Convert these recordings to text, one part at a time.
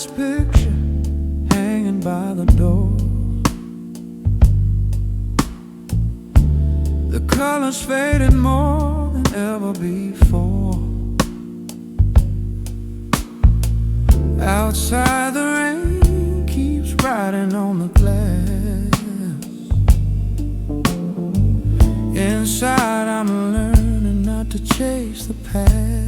last picture hanging by the door. The colors faded more than ever before. Outside the rain keeps riding on the glass. Inside I'm learning not to chase the past.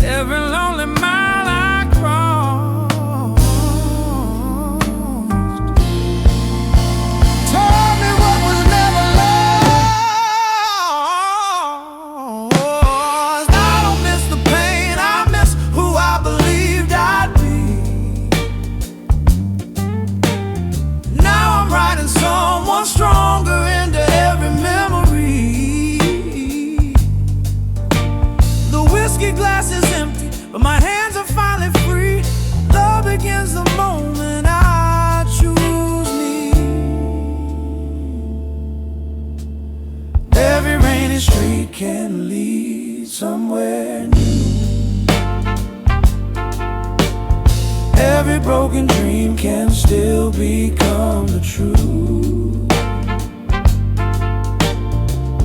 Every lonely mile I crossed told me what was never lost. I don't miss the pain, I miss who I believed I'd be. Now I'm writing someone stronger into every memory. The whiskey glass is empty, but my hands are finally free. Love begins the moment I choose me. Every rainy street can lead somewhere new. Every broken dream can still become the truth.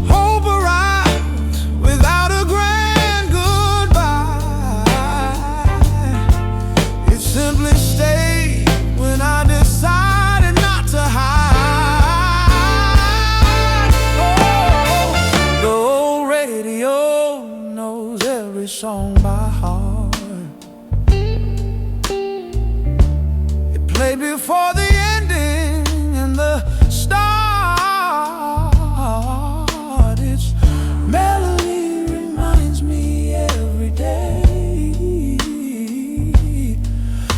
Hope arrives without a grand goodbye. It simply stayed when I decided not to hide. Oh, the old radio knows every song by heart. It played before the ending and the start. Its melody reminds me every day.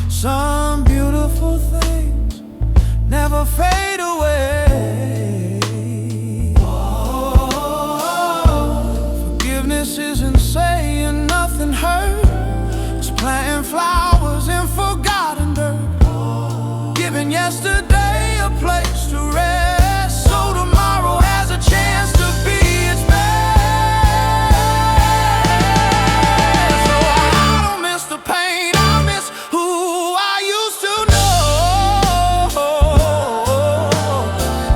Some beautiful things never fade away. Forgiveness isn't saying nothing hurt. It's planting flowers in forgotten dirt. Giving yesterday a place to rest, so tomorrow has a chance to be its best. So I don't miss the pain, I miss who I used to know.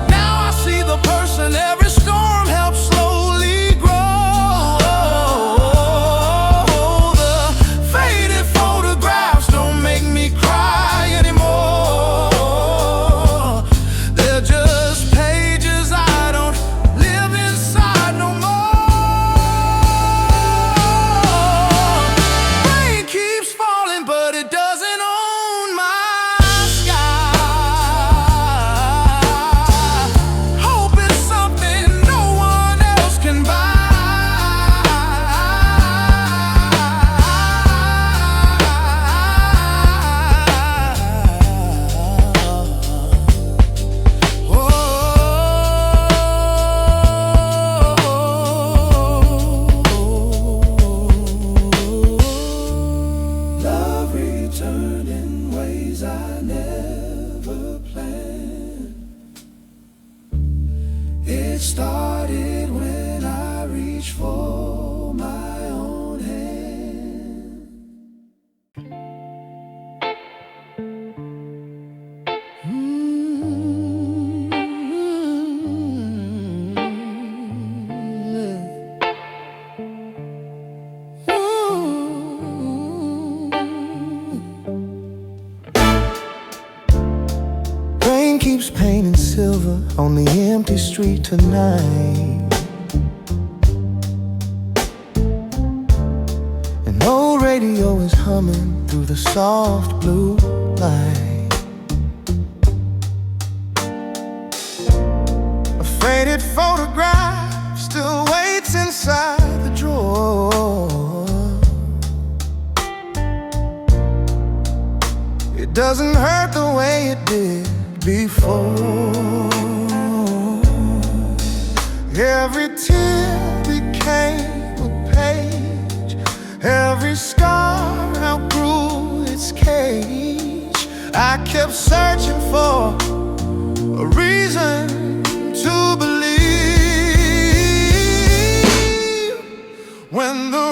Now I see the person every storm helps slowly grow. The faded photographs don't make me cry anymore. They're just pages I don't live inside no more. Rain keeps falling, but it doesn't own my sky. Hope is something no one else can buy. Love returned in ways I never planned. It started when I reached for my own hand. Rain keeps painting silver on the empty street tonight. An old radio is humming through the soft blue light. A faded photograph still waits inside the drawer. It doesn't hurt the way it did before. Every tear became a page. Every scar outgrew its cage. I kept searching for a reason to believe. When the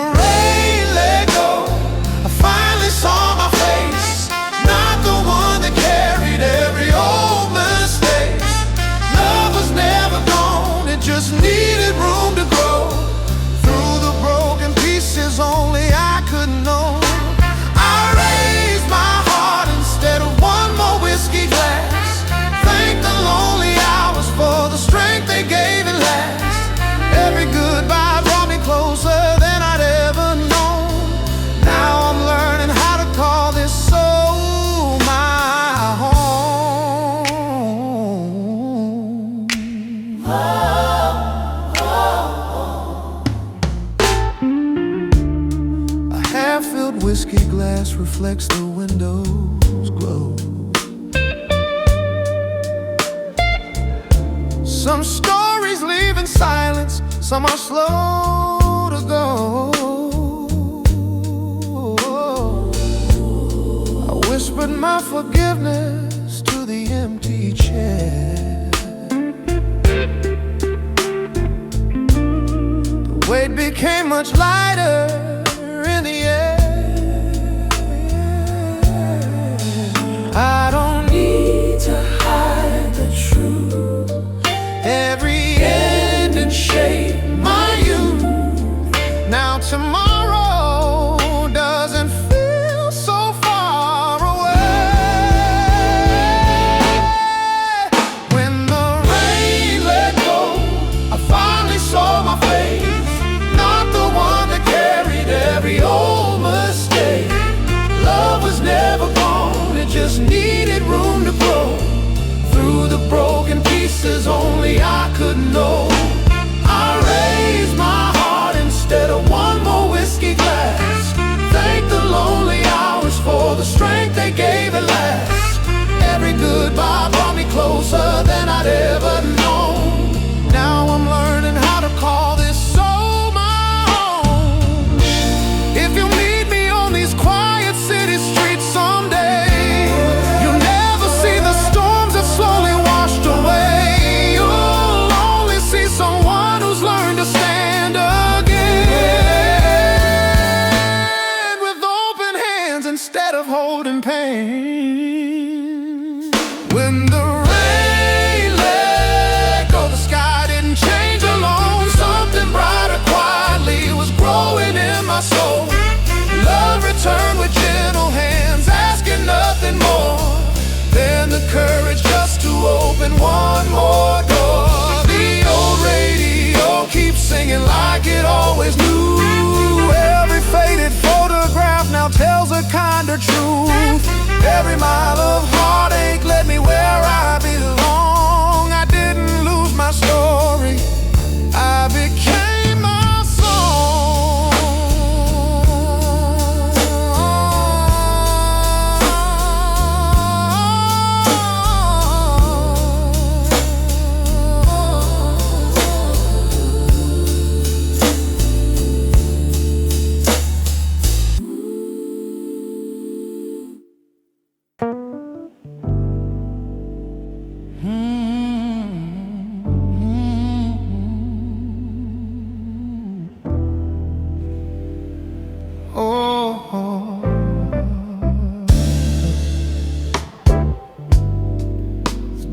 whiskey glass reflects the window's glow. Some stories leave in silence, some are slow to go. I whispered my forgiveness to the empty chair. The weight became much lighter in the air. I don't need to hide the truth. Every ending shaped my youth. Now tomorrow doesn't feel so far away. When the rain let go, I finally saw my face. Not the one that carried every old mistake. Love was never gone, it just needed room to grow. Through the broken pieces only I could know. I raised my heart instead of one more whiskey glass. Thank the lonely hours for the strength they gave at last. Every goodbye brought me closer than I'd ever known. Now I'm learning how to call this soul my home. If you meet me on these quiet city streets someday, you'll never see the storms that slowly washed away. You'll only see someone who's learned to stand again, with open hands instead of holding pain. When the rain let go, the sky didn't change alone. Something brighter quietly was growing in my soul. Love returned with gentle hands, asking nothing more than the courage just to open one more door. The old radio keeps singing like it always knew. Every faded photograph now tells a kinder truth. Every mile of heartache led me where I belong. I didn't lose my story, I became my song.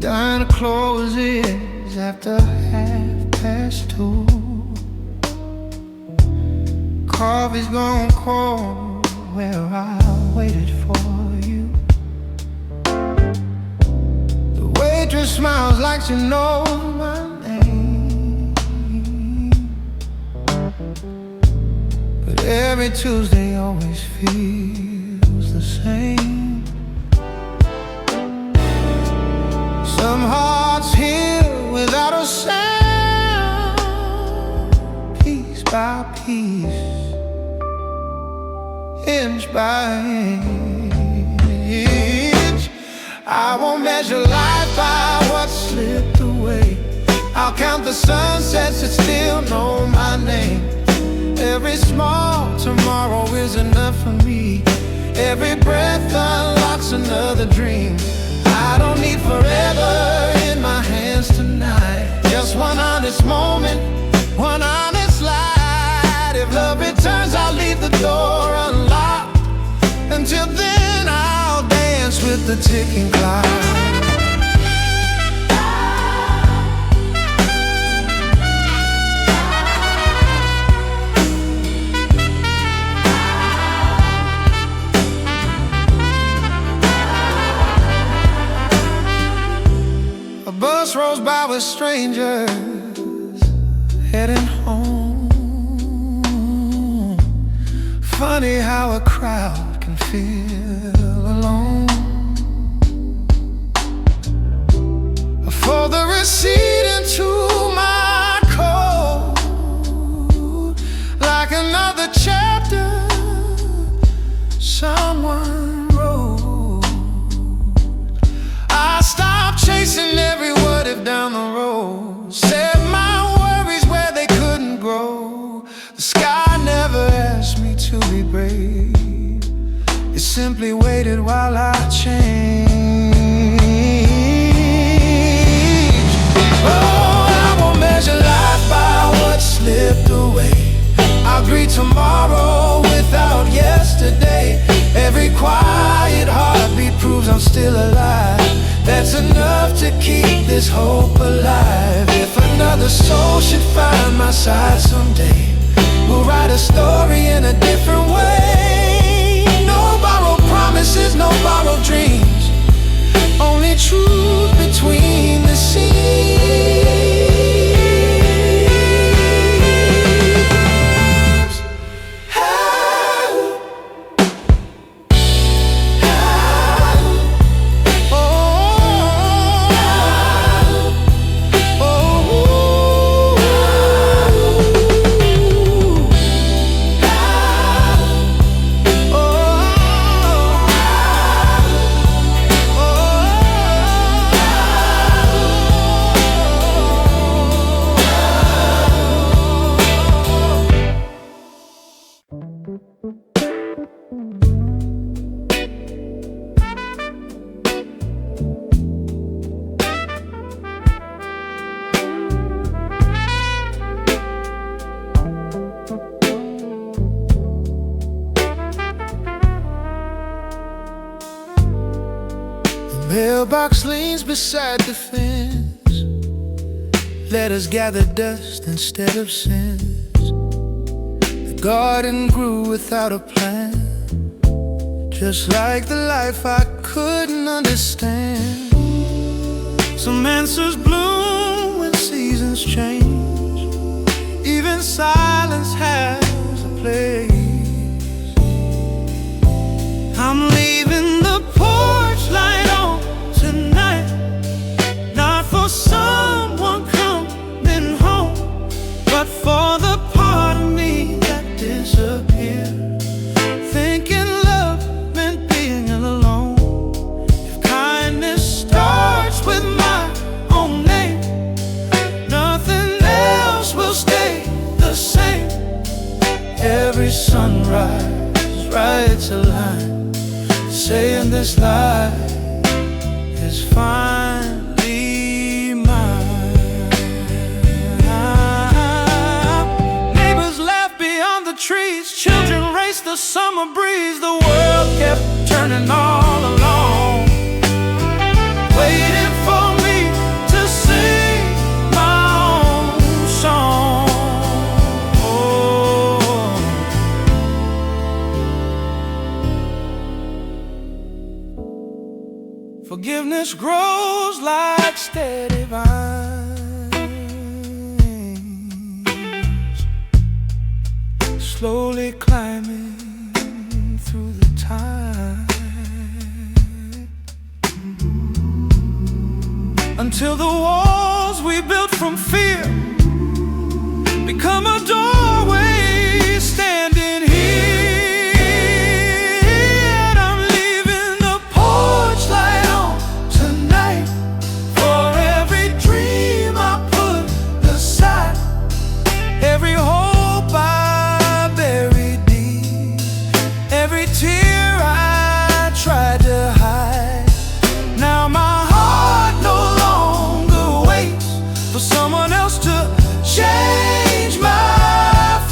Dying to close is after 2:30. Coffee's gone cold where I waited for you. The waitress smiles like she knows my name, but every Tuesday always feels the same. Some hearts heal without a sound, piece by piece, inch by inch. I won't measure life by what slipped away. I'll count the sunsets that still know my name. Every small tomorrow is enough for me. Every breath unlocks another dream. I don't need forever in my hands tonight. Just one honest moment, one honest light. If love returns, I'll leave the door unlocked. Until then, I'll dance with the ticking clock. A bus rolls by with strangers heading home. Funny how a crowd can feel alone. For the receipt into my code, like another chapter sky never asked me to be brave. It simply waited while I changed. Oh, I won't measure life by what slipped away. I'll greet tomorrow without yesterday. Every quiet heartbeat proves I'm still alive. That's enough to keep this hope alive. If another soul should find my side someday, we'll write a story in a different way. No borrowed promises, no borrowed dreams, only truth between the seams. Mailbox leans beside the fence. Letters gather dust instead of sense. The garden grew without a plan, just like the life I couldn't understand. Some answers bloom when seasons change. Even silence has a place. I'm leaving the porch light on tonight, not for someone coming home, but for the part of me that disappeared, thinking love meant being alone. If kindness starts with my own name, nothing else will stay the same. Every sunrise writes a line saying this life is finally mine. Neighbors laugh beyond the trees, children race the summer breeze. The world kept turning all along, waiting for me to sing my own song. Forgiveness grows like steady vines, slowly climbing through the tide, until the walls we built from fear become a doorway standing here. Change my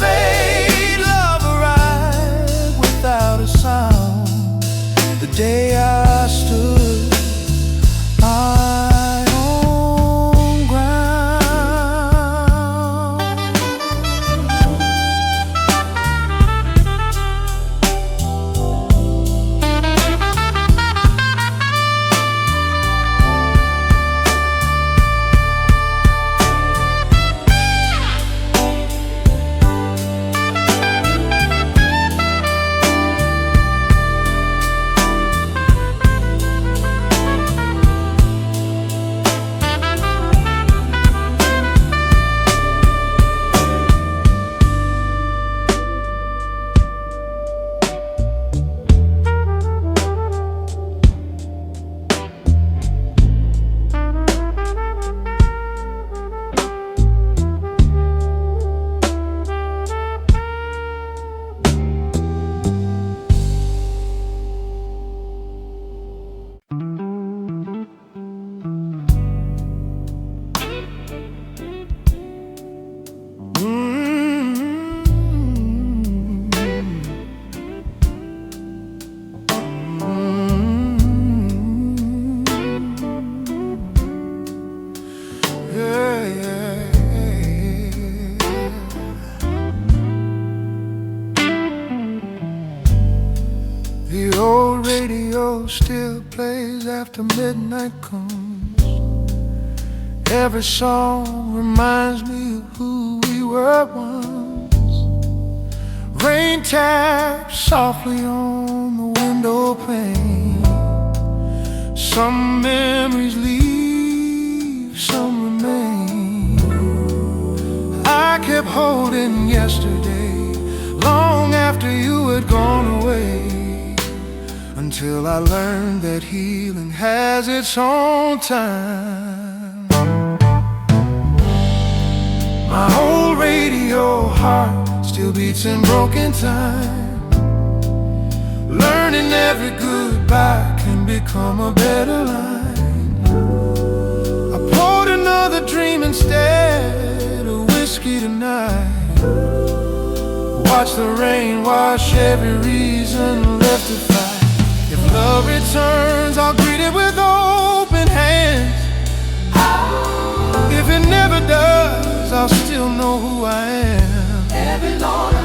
old radio still plays after midnight comes. Every song reminds me of who we were once. Rain taps softly on the window pane. Some memories leave, some remain. I kept holding yesterday long after you had gone away, until I learned that healing has its own time. My old radio heart still beats in broken time, learning every goodbye can become a better line. I poured another dream instead of whiskey tonight. Watch the rain wash every reason left to fight. If love returns, I'll greet it with open hands. If it never does, I'll still know who I am. Every lonely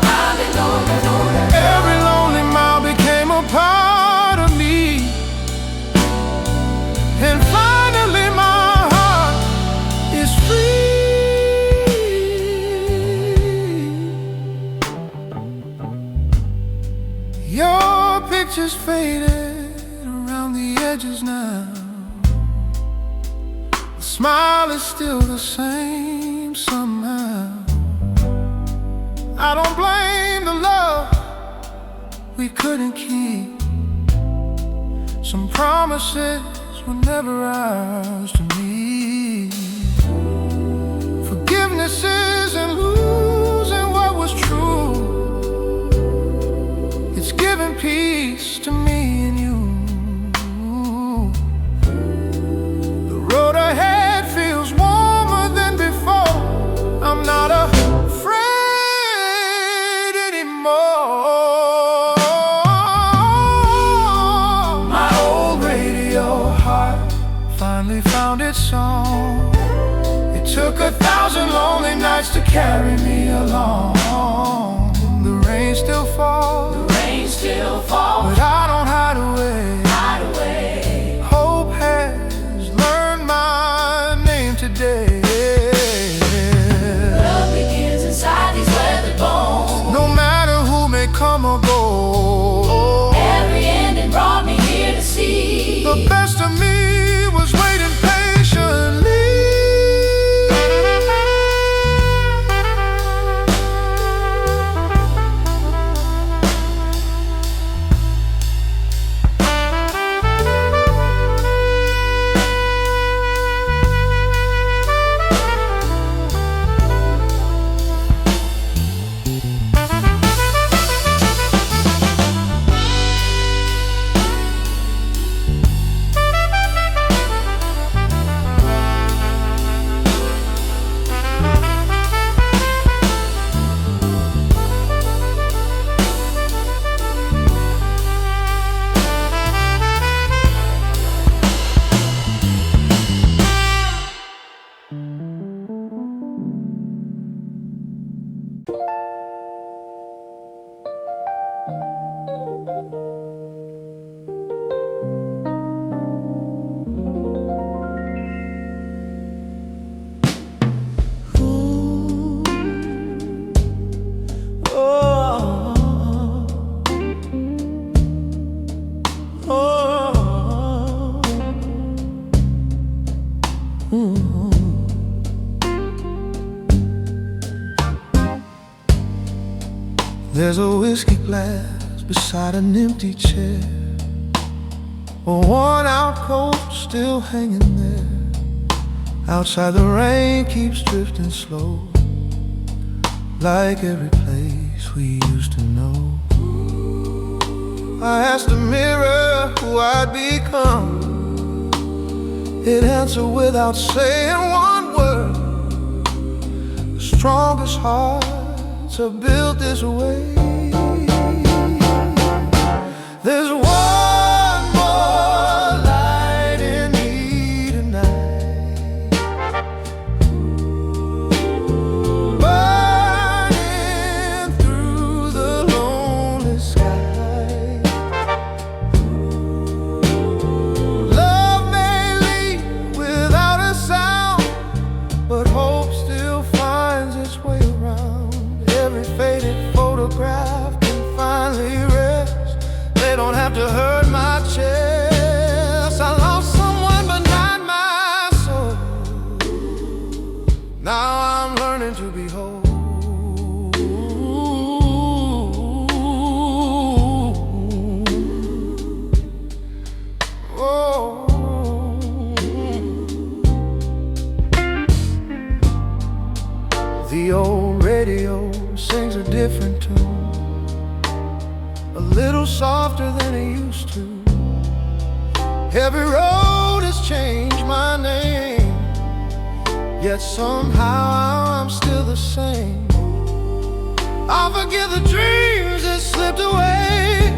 mile became a part of me. And finally my heart is free. Your picture's faded around the edges now. The smile is still the same somehow. I don't blame the love we couldn't keep. Some promises were never ours to me. Forgiveness isn't losing what was true. It's giving peace to me and you. The road ahead feels warmer than before. I'm not afraid anymore. My old radio heart finally found its song. It took 1,000 lonely nights to carry me along. The rain still falls, but I don't hide away. Hope has learned my name today. Love begins inside these weathered bones. No matter who may come or go, Every ending brought me here to see the best of me was waiting patiently. There's a whiskey glass beside an empty chair, a worn-out coat still hanging there. Outside the rain keeps drifting slow, like every place we used to know. I asked the mirror who I'd become. It answered without saying one word. The strongest hearts are built this way. There's one more light in me tonight, burning through the lonely sky. softer than it used to. Every road has changed my name, yet somehow I'm still the same. I'll forget the dreams that slipped away.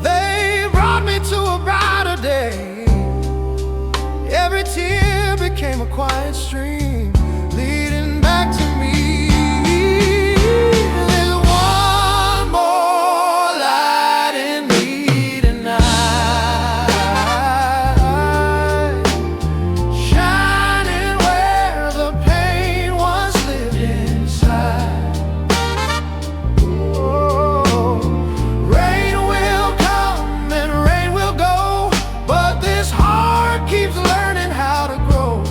They brought me to a brighter day. Every tear became a quiet stream, leading back to me. There's one more light in me tonight, shining where the pain once lived inside. Oh, rain will come and rain will go, but this heart keeps learning how to grow.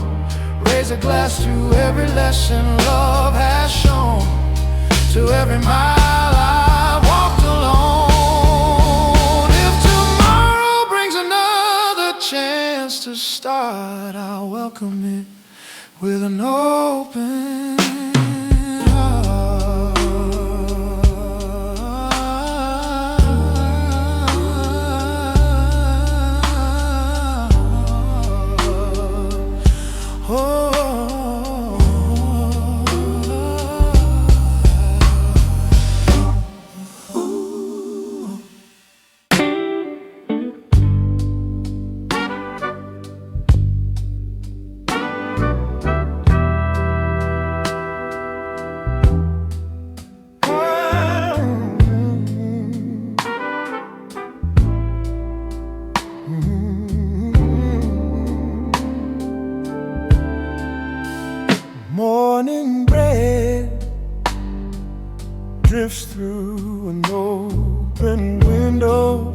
Raise a glass to every lesson love has shown, to every mile I've walked alone. If tomorrow brings another chance to start, I'll welcome it with an open heart. Oh. Morning bread drifts through an open window.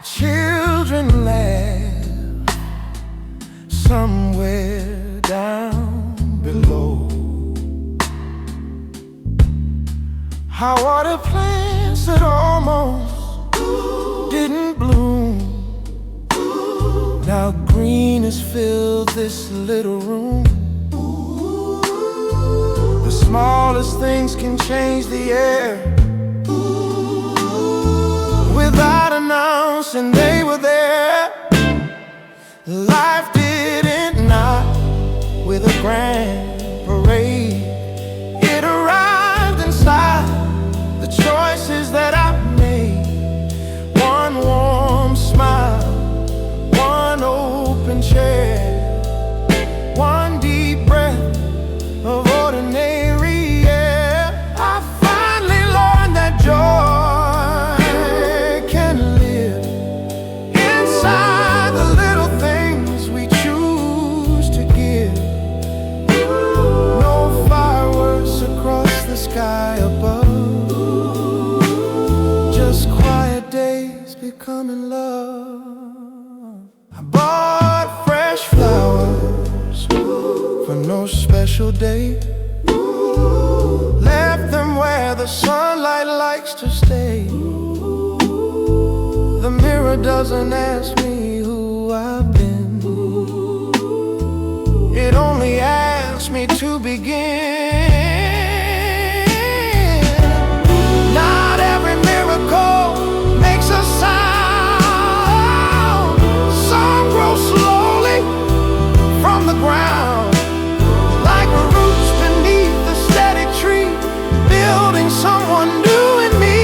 Children laugh somewhere down below. I water plants that almost didn't bloom. Now green has filled this little room. The smallest things can change the air. Without announcing they were there. Life didn't knock with a grand parade. It arrived inside the choices that I made. One warm smile, one open chair, one deep breath of ordinary air. I finally learned that joy can live inside the little things we choose to give. No fireworks across the sky above, just quiet days becoming love. I bought fresh flowers for no special day. Left them where the sunlight likes to stay. The mirror doesn't ask me who I've been. It only asks me to begin. Not every miracle makes a sound. Some grow slowly from the ground, like roots beneath the steady tree, building someone new in me.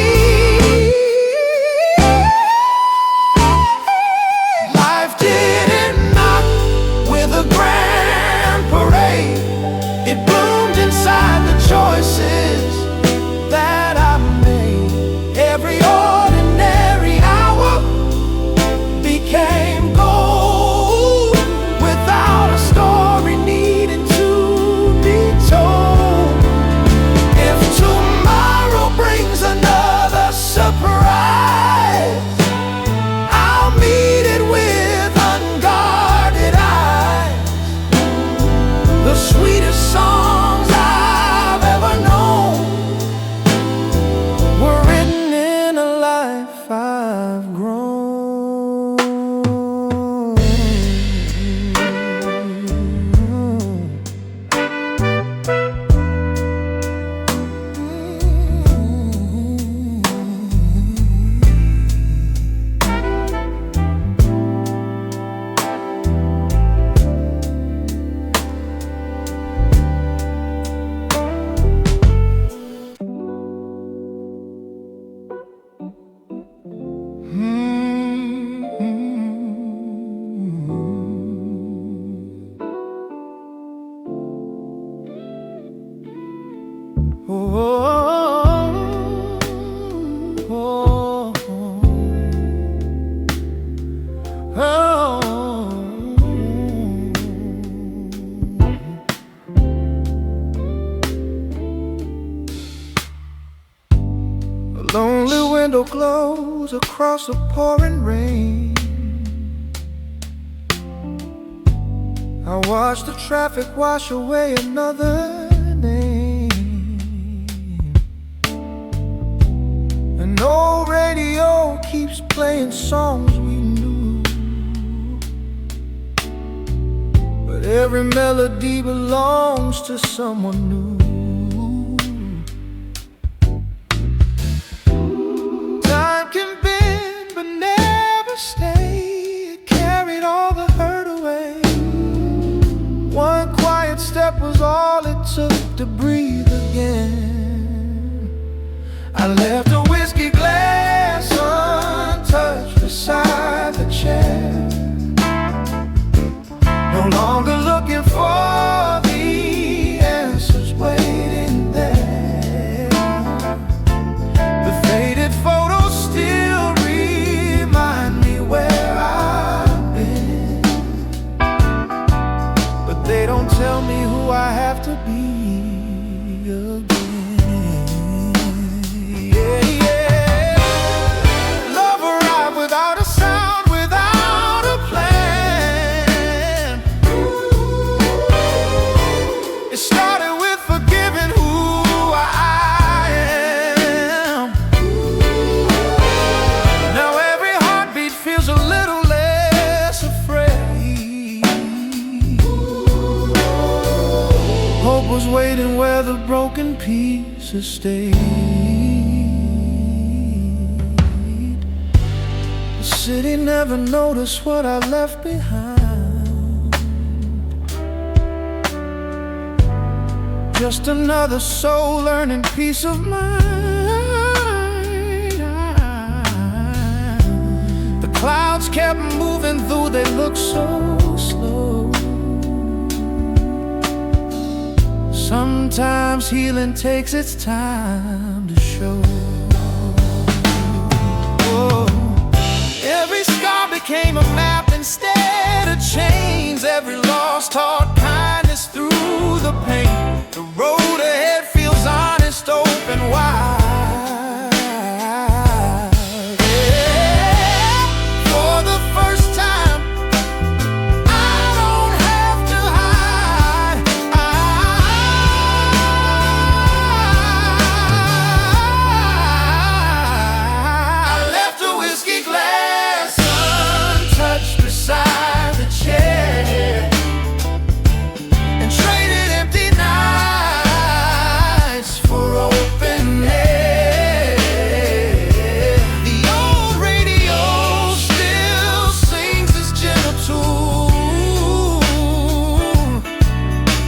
Life didn't knock with a grand parade. It bloomed inside the choices that I made. Every Oh, oh, oh, oh, oh. A lonely window glows across the pouring rain. I watch the traffic wash away another name. An old radio keeps playing songs we knew, but every melody belongs to someone new. Time can bend but never stay. It carried all the hurt away. One quiet step was all it took to breathe again. I left a whiskey glass untouched beside the chair, no longer looking for the answers waiting there. The faded photos still remind me where I've been, but they don't tell me who I have to be again. Yeah, yeah. Love arrived without a sound, without a plan. It started with forgiving who I am. Now every heartbeat feels a little less afraid. Hope was waiting where the broken pieces stayed. The city never noticed what I left behind. Just another soul learning peace of mind. The clouds kept moving though they looked so slow. Sometimes healing takes its time to show. Oh. Every scar became a map instead of chains. Every loss taught kindness through the pain. The road ahead feels honest, open wide. Yeah. For the first time, I don't have to hide. I left a whiskey glass untouched beside the chair, and traded empty nights for open air. The old radio still sings its gentle tune,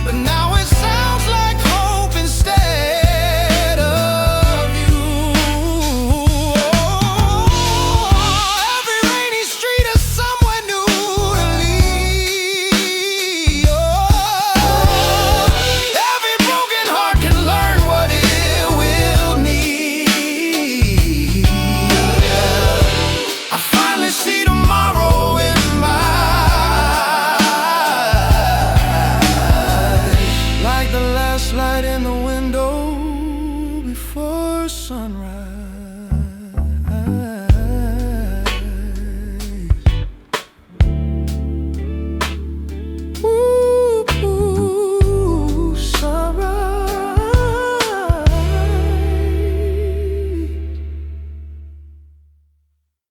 but now it sounds like hope instead of you. Every rainy street is somewhere new to lead. Every broken heart can learn what it will need. I finally see tomorrow in my eyes, like the last light in the window before sunrise.